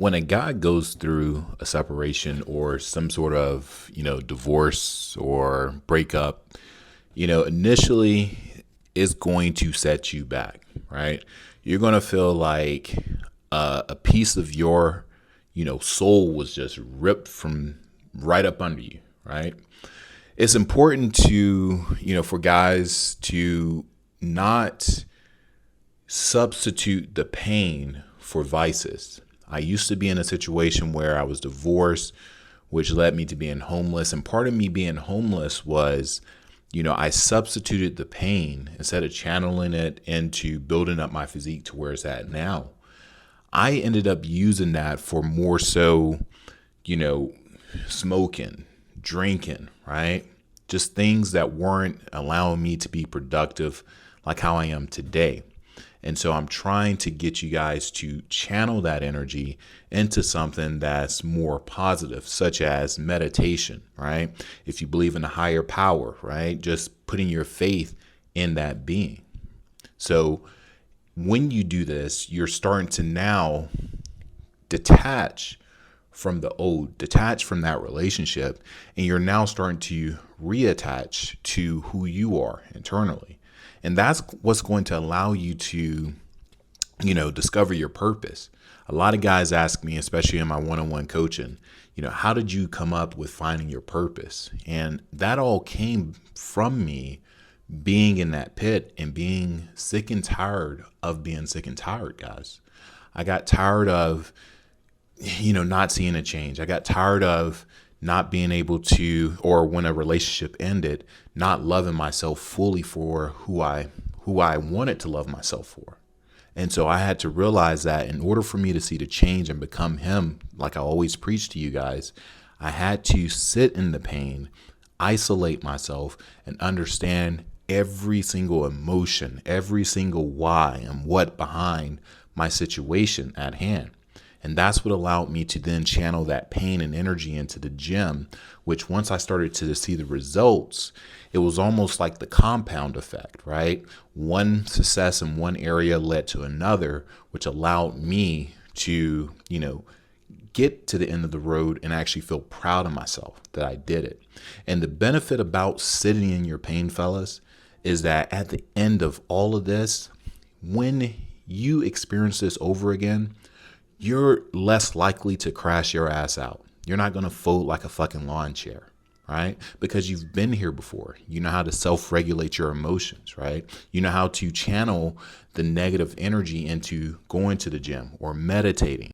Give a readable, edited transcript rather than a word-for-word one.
when a guy goes through a separation or some sort of, divorce or breakup, initially is going to set you back, right? You're going to feel like a piece of your, soul was just ripped from right up under you, right? It's important to, for guys to not substitute the pain for vices. I used to be in a situation where I was divorced, which led me to being homeless. And part of me being homeless was, I substituted the pain instead of channeling it into building up my physique to where it's at now. I ended up using that for more so, smoking, drinking, right? Just things that weren't allowing me to be productive like how I am today. And so I'm trying to get you guys to channel that energy into something that's more positive, such as meditation, right? If you believe in a higher power, right? Just putting your faith in that being. So when you do this, you're starting to now detach from the old, detach from that relationship, and you're now starting to reattach to who you are internally. And that's what's going to allow you to, discover your purpose. A lot of guys ask me, especially in my one-on-one coaching, how did you come up with finding your purpose? And that all came from me being in that pit and being sick and tired of being sick and tired, guys. I got tired of, not seeing a change. I got tired of not being able to, or when a relationship ended, not loving myself fully for who I wanted to love myself for. And so I had to realize that in order for me to see the change and become him, like I always preach to you guys, I had to sit in the pain, isolate myself, and understand every single emotion, every single why and what behind my situation at hand. And that's what allowed me to then channel that pain and energy into the gym, which once I started to see the results, it was almost like the compound effect, right? One success in one area led to another, which allowed me to, get to the end of the road and actually feel proud of myself that I did it. And the benefit about sitting in your pain, fellas, is that at the end of all of this, when you experience this over again, you're less likely to crash your ass out. You're not going to fold like a fucking lawn chair, right? Because you've been here before. You know how to self-regulate your emotions, right? You know how to channel the negative energy into going to the gym or meditating